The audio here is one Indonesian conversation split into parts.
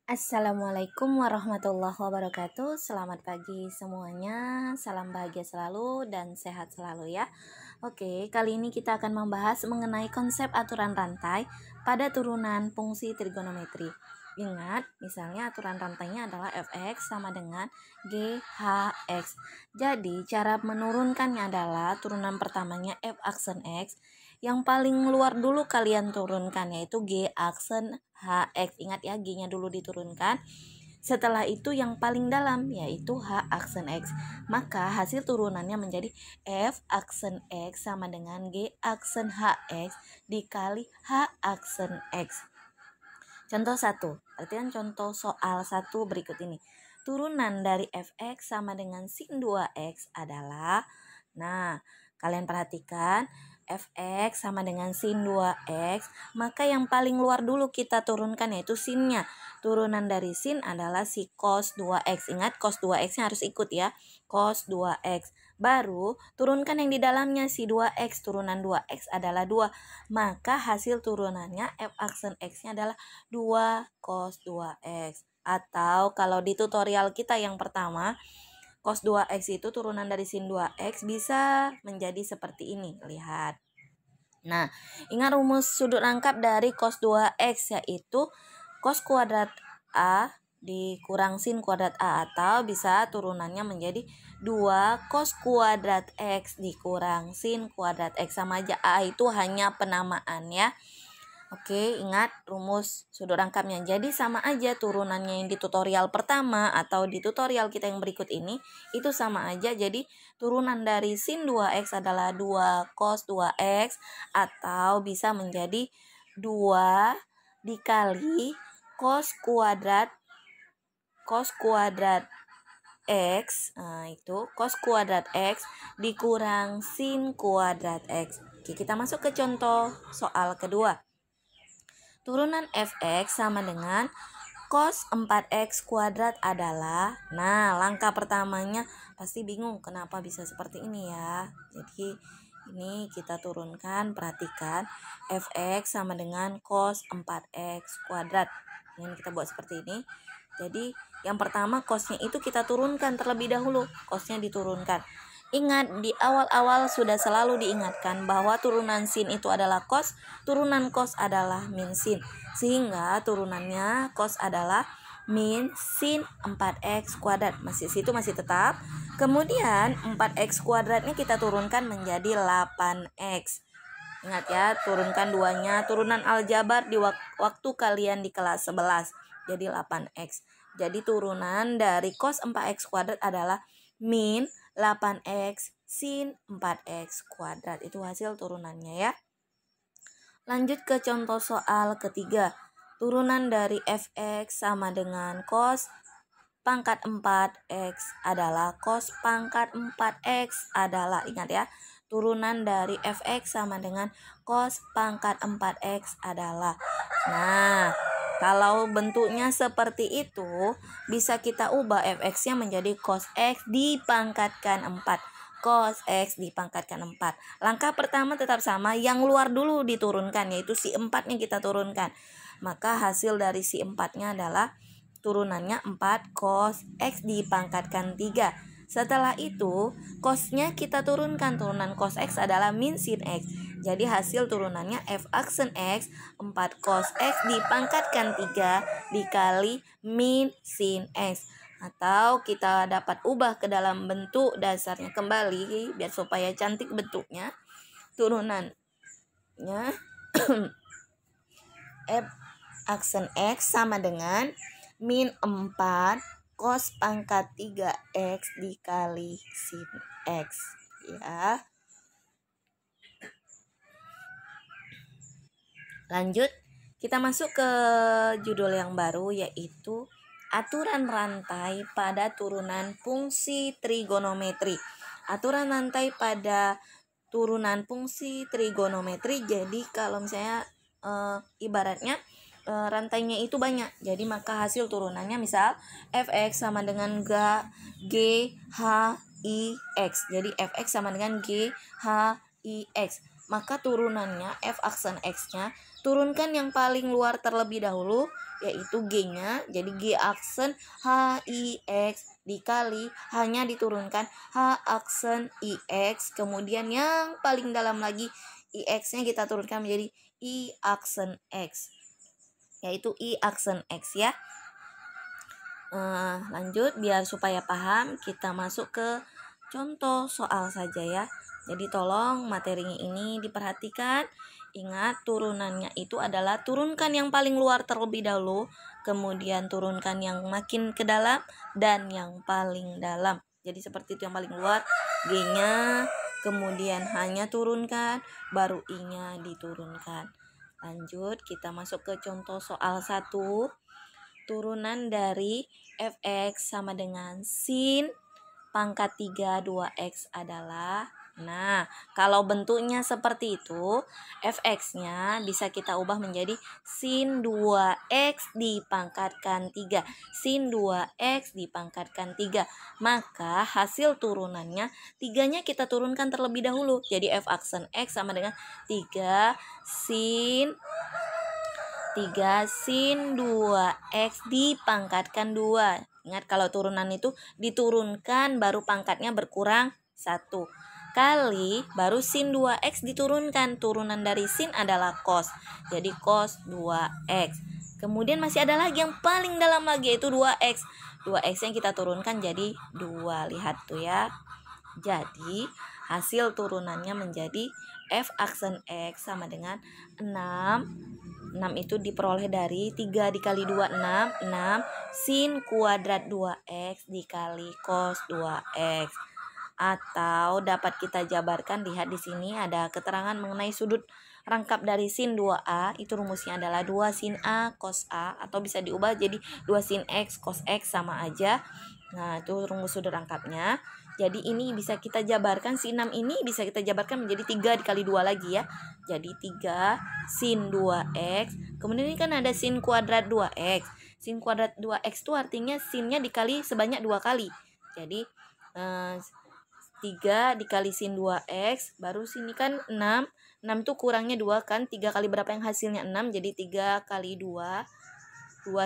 Assalamualaikum warahmatullahi wabarakatuh. Selamat pagi semuanya. Salam bahagia selalu dan sehat selalu ya. Oke, kali ini kita akan membahas mengenai konsep aturan rantai pada turunan fungsi trigonometri. Ingat, misalnya aturan rantainya adalah fx sama dengan GHX. Jadi, cara menurunkannya adalah turunan pertamanya f aksen x. Yang paling luar dulu kalian turunkan yaitu G aksen HX. Ingat ya, G-nya dulu diturunkan. Setelah itu yang paling dalam yaitu H aksen X. Maka hasil turunannya menjadi F aksen X sama dengan G aksen HX dikali H aksen X. Contoh 1. Perhatikan contoh soal 1 berikut ini. Turunan dari fx sama dengan sin 2x adalah, nah, kalian perhatikan fx sama dengan sin 2x, maka yang paling luar dulu kita turunkan yaitu sinnya. Turunan dari sin adalah si cos 2x. Ingat, cos 2x-nya harus ikut ya. Cos 2x. Baru turunkan yang di dalamnya si 2x. Turunan 2x adalah 2. Maka hasil turunannya f aksen x-nya adalah 2 cos 2x. Atau kalau di tutorial kita yang pertama, cos 2x itu turunan dari sin 2x bisa menjadi seperti ini. Lihat. Nah, ingat rumus sudut rangkap dari cos 2x yaitu cos kuadrat A dikurang sin kuadrat A, atau bisa turunannya menjadi 2 cos kuadrat X dikurang sin kuadrat X. Sama aja, A itu hanya penamaan ya. Oke, ingat rumus sudut rangkapnya. Jadi sama aja turunannya yang di tutorial pertama atau di tutorial kita yang berikut ini, itu sama aja. Jadi turunan dari sin 2x adalah 2 cos 2x, atau bisa menjadi 2 dikali cos kuadrat X. Nah, itu cos kuadrat X dikurang sin kuadrat X. Oke, kita masuk ke contoh soal kedua. Turunan fx sama dengan cos 4x kuadrat adalah, nah, langkah pertamanya pasti bingung kenapa bisa seperti ini ya. Jadi ini kita turunkan, perhatikan fx sama dengan cos 4x kuadrat. Ini kita buat seperti ini. Jadi yang pertama cosnya itu kita turunkan terlebih dahulu, cosnya diturunkan. Ingat, di awal-awal sudah selalu diingatkan bahwa turunan sin itu adalah cos, turunan cos adalah min sin. Sehingga turunannya cos adalah min sin 4x kuadrat. Situ masih tetap. Kemudian 4x kuadratnya kita turunkan menjadi 8x. Ingat ya, turunkan duanya, turunan aljabar di waktu kalian di kelas 11. Jadi 8x. Jadi turunan dari cos 4x kuadrat adalah min 8x sin 4x kuadrat. Itu hasil turunannya ya. Lanjut ke contoh soal ketiga. Turunan dari fx sama dengan cos pangkat 4x adalah cos pangkat 4x adalah, ingat ya, turunan dari fx sama dengan cos pangkat 4x adalah. Nah, kalau bentuknya seperti itu, bisa kita ubah fx-nya menjadi cos x dipangkatkan 4. Cos x dipangkatkan 4. Langkah pertama tetap sama, yang luar dulu diturunkan, yaitu si 4-nya kita turunkan. Maka hasil dari si 4-nya adalah turunannya 4 cos x dipangkatkan 3. Setelah itu, cosnya kita turunkan. Turunan cos x adalah min sin x. Jadi hasil turunannya f aksen x 4 cos x dipangkatkan 3 dikali min sin x. Atau kita dapat ubah ke dalam bentuk dasarnya kembali biar supaya cantik bentuknya. Turunannya f aksen x sama dengan min 4 cos pangkat 3x dikali sin x ya. Lanjut, kita masuk ke judul yang baru yaitu aturan rantai pada turunan fungsi trigonometri. Aturan rantai pada turunan fungsi trigonometri. Jadi kalau misalnya ibaratnya rantainya itu banyak, jadi maka hasil turunannya misal fx sama dengan g h i x. Jadi fx sama dengan g h i x, maka turunannya f aksen x-nya Turunkan yang paling luar terlebih dahulu, yaitu G-nya. Jadi G aksen HIX dikali, hanya diturunkan H aksen IX. Kemudian yang paling dalam lagi IX-nya kita turunkan menjadi I aksen X, yaitu I aksen X ya. Lanjut, biar supaya paham, kita masuk ke contoh soal saja ya. Jadi tolong materinya ini diperhatikan. Ingat, turunannya itu adalah turunkan yang paling luar terlebih dahulu, kemudian turunkan yang makin ke dalam, dan yang paling dalam. Jadi seperti itu, yang paling luar G-nya, kemudian H-nya turunkan, baru I-nya diturunkan. Lanjut, kita masuk ke contoh soal 1. Turunan dari fx sama dengan sin pangkat 3 2x adalah, nah kalau bentuknya seperti itu, fx-nya bisa kita ubah menjadi sin 2x dipangkatkan 3. Sin 2x dipangkatkan 3. Maka hasil turunannya 3-nya kita turunkan terlebih dahulu. Jadi f aksen x sama dengan 3 sin 2x dipangkatkan 2. Ingat, kalau turunan itu diturunkan baru pangkatnya berkurang 1. Kali baru sin 2x diturunkan. Turunan dari sin adalah cos. Jadi cos 2x. Kemudian masih ada lagi yang paling dalam lagi, yaitu 2x. 2x yang kita turunkan jadi 2. Lihat tuh ya. Jadi hasil turunannya menjadi f aksen x sama dengan 6. 6 itu diperoleh dari 3 dikali 2, 6 sin kuadrat 2x dikali cos 2x. Atau dapat kita jabarkan, lihat di sini ada keterangan mengenai sudut rangkap dari sin 2a. Itu rumusnya adalah 2 sin a cos a, atau bisa diubah jadi 2 sin x cos x, sama aja. Nah, itu rumus sudut rangkapnya. Jadi ini bisa kita jabarkan, sin 6 ini bisa kita jabarkan menjadi 3 dikali 2 lagi ya. Jadi 3 sin 2x. Kemudian ini kan ada sin kuadrat 2x. Sin kuadrat 2x itu artinya sinnya dikali sebanyak 2 kali. Jadi 3 dikali sin 2x, baru sini kan 6. 6 itu kurangnya 2 kan. 3 kali berapa yang hasilnya 6. Jadi 3 kali 2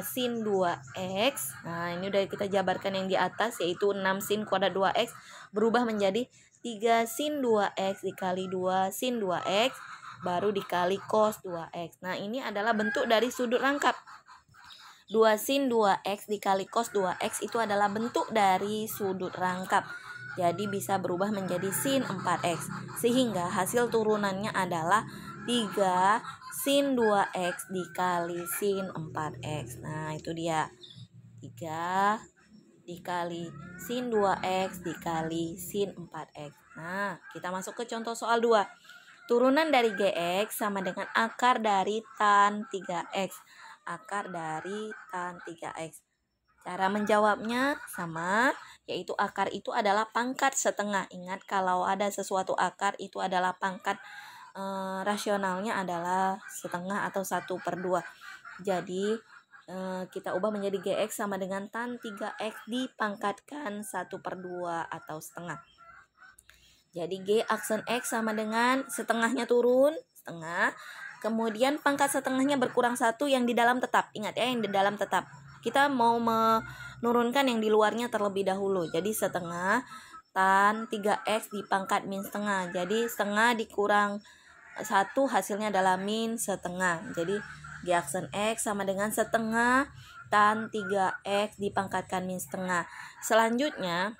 sin 2x. Nah, ini udah kita jabarkan yang di atas, yaitu 6 sin kuadrat 2x berubah menjadi 3 sin 2x dikali 2 sin 2x baru dikali cos 2x. Nah, ini adalah bentuk dari sudut rangkap. 2 sin 2x dikali cos 2x itu adalah bentuk dari sudut rangkap. Jadi bisa berubah menjadi sin 4x. Sehingga hasil turunannya adalah 3 sin 2x dikali sin 4x. Nah, itu dia. 3 dikali sin 2x dikali sin 4x. Nah, kita masuk ke contoh soal 2. Turunan dari gx sama dengan akar dari tan 3x. Akar dari tan 3x. Cara menjawabnya sama, yaitu akar itu adalah pangkat setengah. Ingat, kalau ada sesuatu akar itu adalah pangkat rasionalnya adalah setengah atau 1/2. Jadi kita ubah menjadi gx sama dengan tan 3x dipangkatkan 1/2 atau setengah. Jadi g aksen x sama dengan setengahnya turun, setengah. Kemudian pangkat setengahnya berkurang 1 yang di dalam tetap. Ingat ya, yang di dalam tetap. Kita mau menurunkan yang di luarnya terlebih dahulu. Jadi setengah tan 3x dipangkat min setengah. Jadi setengah dikurang 1 hasilnya adalah min setengah. Jadi g aksen x sama dengan setengah tan 3x dipangkatkan min setengah. Selanjutnya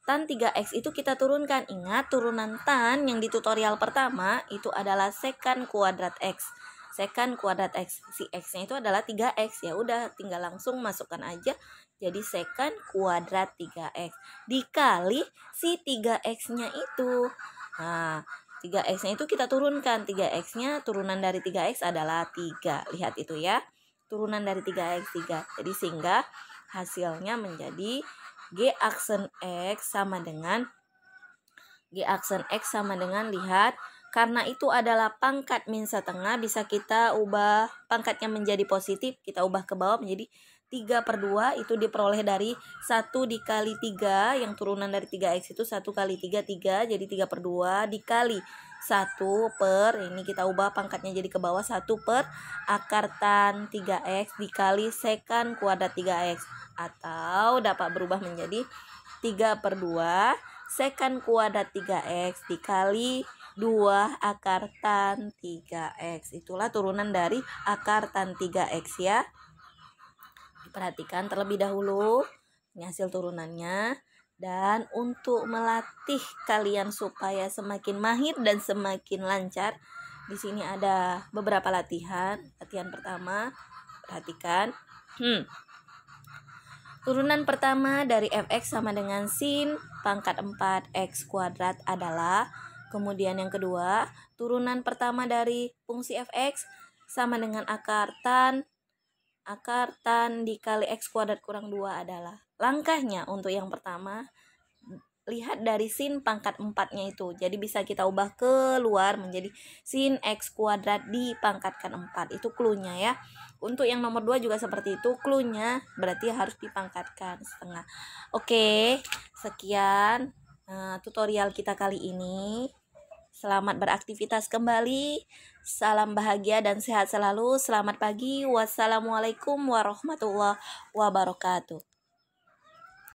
tan 3x itu kita turunkan. Ingat, turunan tan yang di tutorial pertama itu adalah sekan kuadrat x. Sekan kuadrat x, si x-nya itu adalah 3x. Ya udah, tinggal langsung masukkan aja. Jadi sekan kuadrat 3x dikali si 3x-nya itu. Nah, 3x-nya itu kita turunkan. 3x-nya turunan dari 3x adalah 3. Lihat itu ya. Turunan dari 3x 3. Jadi sehingga hasilnya menjadi g aksen x sama dengan lihat, karena itu adalah pangkat min setengah, bisa kita ubah pangkatnya menjadi positif, kita ubah ke bawah menjadi 3/2. Itu diperoleh dari 1 dikali 3, yang turunan dari 3x itu 1 kali 3, 3, jadi 3/2 dikali 1 per, ini kita ubah pangkatnya jadi ke bawah, 1 per akar tan 3x dikali sekan kuadrat 3x, atau dapat berubah menjadi 3 per 2 sekan kuadrat 3x dikali 2 akar tan 3x. Itulah turunan dari akar tan 3x ya. Perhatikan terlebih dahulu ini hasil turunannya. Dan untuk melatih kalian supaya semakin mahir dan semakin lancar, di sini ada beberapa latihan. Latihan pertama, perhatikan. Turunan pertama dari fx sama dengan sin pangkat 4x kuadrat adalah. Kemudian yang kedua, turunan pertama dari fungsi fx sama dengan akar tan dikali x kuadrat kurang 2 adalah. Langkahnya untuk yang pertama, lihat dari sin pangkat 4-nya itu. Jadi bisa kita ubah keluar menjadi sin x kuadrat dipangkatkan 4. Itu cluenya ya. Untuk yang nomor 2 juga seperti itu. Cluenya berarti harus dipangkatkan setengah. Oke, sekian tutorial kita kali ini. Selamat beraktivitas kembali. Salam bahagia dan sehat selalu. Selamat pagi. Wassalamualaikum warahmatullahi wabarakatuh.